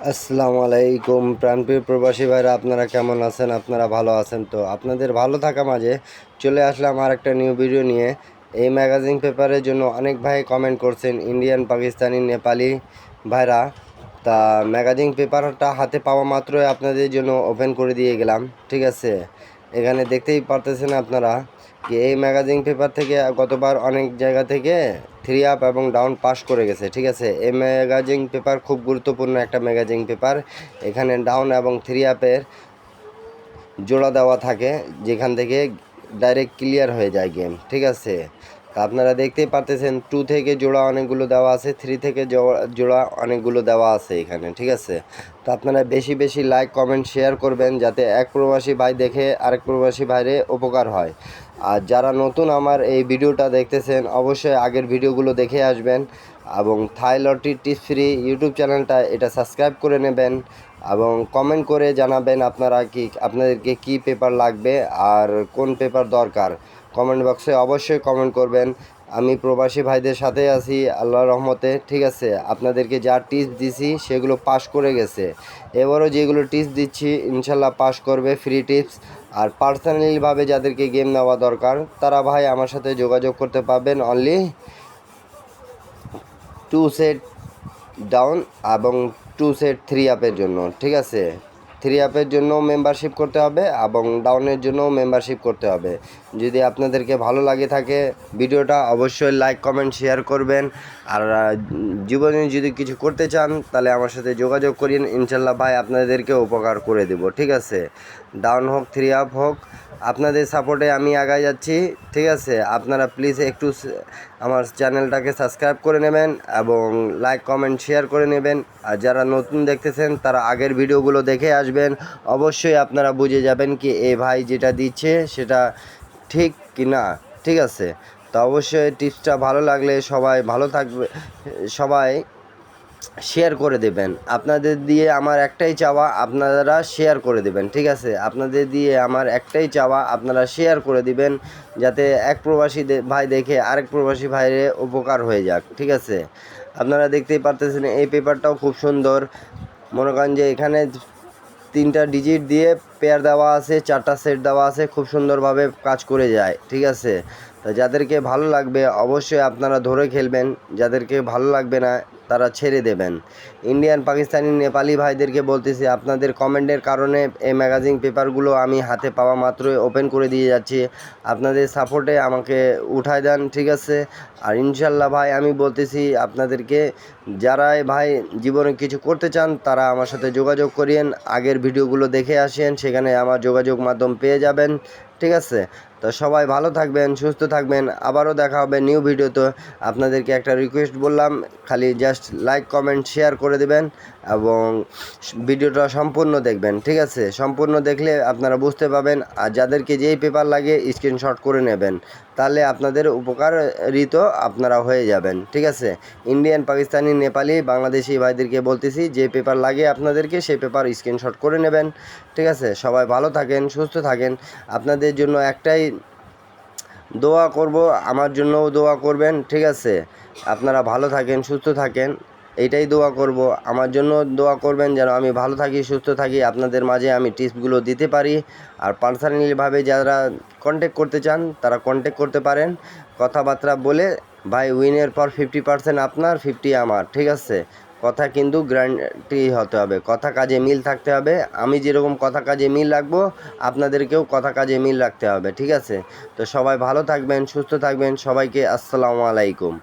আসসালামু আলাইকুম প্রাণপ্রিয় প্রবাসী ভাইরা, আপনারা কেমন আছেন? আপনারা ভালো আছেন তো? আপনাদের ভালো থাকা মাঝে চলে আসলাম আর একটা নিউ ভিডিও নিয়ে। এই ম্যাগাজিন পেপারের জন্য অনেক ভাই কমেন্ট করছেন, ইন্ডিয়ান, পাকিস্তানি, নেপালি ভাইরা। তা ম্যাগাজিন পেপারটা হাতে পাওয়া মাত্রই আপনাদের জন্য ওপেন করে দিয়ে গেলাম। ঠিক আছে, এখানে দেখতেই পারতেছেন আপনারা কি এই ম্যাগাজিন পেপার থেকে গতবার অনেক জায়গা থেকে 3 আপ এবং ডাউন পাস করে গেছে। ঠিক আছে, এই ম্যাগাজিন পেপার খুব গুরুত্বপূর্ণ একটা ম্যাগাজিন পেপার। এখানে ডাউন এবং 3 আপের জোড়া দেওয়া থাকে, যেখান থেকে ডাইরেক্ট ক্লিয়ার হয়ে যায় গেম। ঠিক আছে, তা আপনারা দেখতেই পারতেছেন 2 থেকে জোড়া অনেকগুলো দেওয়া আছে, 3 থেকে জোড়া অনেকগুলো দেওয়া আছে এখানে। ঠিক আছে, তো আপনারা বেশি বেশি লাইক, কমেন্ট, শেয়ার করবেন, যাতে এক প্রবাসী ভাই দেখে আরেক প্রবাসী ভাইরে উপকার হয়। আর যারা নতুন আমার এই ভিডিওটা দেখতেছেন, অবশ্যই আগের ভিডিওগুলো দেখে আসবেন এবং থাই লটারি টিপস ফ্রি ইউটিউব চ্যানেলটা এটা সাবস্ক্রাইব করে নেবেন এবং কমেন্ট করে জানাবেন আপনাদেরকে কি পেপার লাগবে আর কোন পেপার দরকার। কমেন্ট বক্সে অবশ্যই কমেন্ট করবেন। আমি প্রবাসী ভাইদের সাথে আছি আল্লাহর রহমতে। ঠিক আছে, আপনাদেরকে যা টিপস দিছি সেগুলো পাস করে গেছে, এবারও যেগুলো টিপস দিচ্ছি ইনশাল্লাহ পাস করবে, ফ্রি টিপস। আর পার্সোনালিভাবে যাদেরকে গেম নেওয়া দরকার তারা ভাই আমার সাথে যোগাযোগ করতে পারবেন অনলি 2 সেট ডাউন এবং 2 সেট 3 আপের জন্য। ঠিক আছে, 3 আপের জন্য মেম্বারশিপ করতে হবে এবং ডাউনের জন্য মেম্বারশিপ করতে হবে। যদি আপনাদেরকে ভালো লাগে থাকে ভিডিওটা, অবশ্যই লাইক, কমেন্ট, শেয়ার করবেন। আর জীবনে যদি কিছু করতে চান তাহলে আমার সাথে যোগাযোগ করিন, ইনশাল্লাহ ভাই আপনাদেরকে উপকার করে দেব। ঠিক আছে, ডাউন হোক 3 আপ হোক, আপনাদের সাপোর্টে আমি আগায় যাচ্ছি। ঠিক আছে, আপনারা প্লিজ একটু আমার চ্যানেলটাকে সাবস্ক্রাইব করে নেবেন এবং লাইক, কমেন্ট, শেয়ার করে নেবেন। আর যারা নতুন দেখতেছেন তারা আগের ভিডিওগুলো দেখে আসবেন। অবশ্যই আপনারা বুঝে যাবেন কি এই ভাই যেটা দিচ্ছে সেটা ঠিক কি না। ঠিক আছে, তো অবশ্যই টিপসটা ভালো লাগলে সবাই ভালো থাকবে, সবাই শেয়ার করে দেবেন। আপনাদের দিয়ে আমার একটাই চাওয়া, আপনারা শেয়ার করে দেবেন। ঠিক আছে, আপনাদের দিয়ে আমার একটাই চাওয়া, আপনারা শেয়ার করে দিবেন, যাতে এক প্রবাসী ভাই দেখে আরেক প্রবাসী ভাইরে উপকার হয়ে যাক। ঠিক আছে, আপনারা দেখতেই পারতেছেন এই পেপারটাও খুব সুন্দর। মনে করেন যে এখানে 3টা ডিজিট দিয়ে পেয়ার দেওয়া আছে, 4টা সেট দেওয়া আছে, খুব সুন্দরভাবে কাজ করে যায়। ঠিক আছে, তো যাদেরকে ভালো লাগবে অবশ্যই আপনারা ধরে খেলবেন, যাদেরকে ভালো লাগবে না তারা ছেড়ে দেবেন। ইন্ডিয়ান, পাকিস্তানি, নেপালি ভাইদেরকে বলতেছি, আপনাদের কমেন্টের কারণে এই ম্যাগাজিন পেপারগুলো আমি হাতে পাওয়া মাত্রই ওপেন করে দিয়ে যাচ্ছি। আপনাদের সাপোর্টে আমাকে উঠায় দেন। ঠিক আছে, আর ইনশাল্লাহ ভাই আমি বলতেছি আপনাদেরকে, যারাই ভাই জীবনে কিছু করতে চান তারা আমার সাথে যোগাযোগ করিয়েন, আগের ভিডিওগুলো দেখে আসেন, সেখানে আমার যোগাযোগ মাধ্যম পেয়ে যাবেন। ঠিক আছে, তো সবাই ভালো থাকবেন, সুস্থ থাকবেন, আবারও দেখা হবে নিউ ভিডিওতে। আপনাদেরকে একটা রিকোয়েস্ট বললাম, খালি জাস্ট লাইক, কমেন্ট, শেয়ার করে দেবেন এবং ভিডিওটা সম্পূর্ণ দেখবেন। ঠিক আছে, সম্পূর্ণ দেখলে আপনারা বুঝতে পাবেন। আর যাদেরকে যেই পেপার লাগে স্ক্রিনশট করে নেবেন, তাহলে আপনাদের উপকারিত আপনারা হয়ে যাবেন। ঠিক আছে, ইন্ডিয়ান, পাকিস্তানি, নেপালি, বাংলাদেশি ভাইদেরকে বলতেছি, যে পেপার লাগে আপনাদেরকে সেই পেপার স্ক্রিনশট করে নেবেন। ঠিক আছে, সবাই ভালো থাকেন, সুস্থ থাকেন। আপনাদের জন্য একটাই দোয়া করব, আমার জন্যও দোয়া করবেন। ঠিক আছে, আপনারা ভালো থাকেন, সুস্থ থাকেন, এইটাই দোয়া করব। আমার জন্য দোয়া করবেন যেন আমি ভালো থাকি, সুস্থ থাকি, আপনাদের মাঝে আমি টিপসগুলো দিতে পারি। আর পার্সোনালিভাবে যারা কন্ট্যাক্ট করতে চান তারা কন্ট্যাক্ট করতে পারেন, কথাবার্তা বলে। ভাই উইনের পর 50% আপনার, 50 আমার। ঠিক আছে, কথা কিন্তু গ্যারান্টি হতে হবে, কথা কাজে মিল থাকতে হবে। আমি যেরকম কথা কাজে মিল রাখবো, আপনাদেরকেও কথা কাজে মিল রাখতে হবে। ঠিক আছে, তো সবাই ভালো থাকবেন, সুস্থ থাকবেন, সবাইকে আসসালামু আলাইকুম।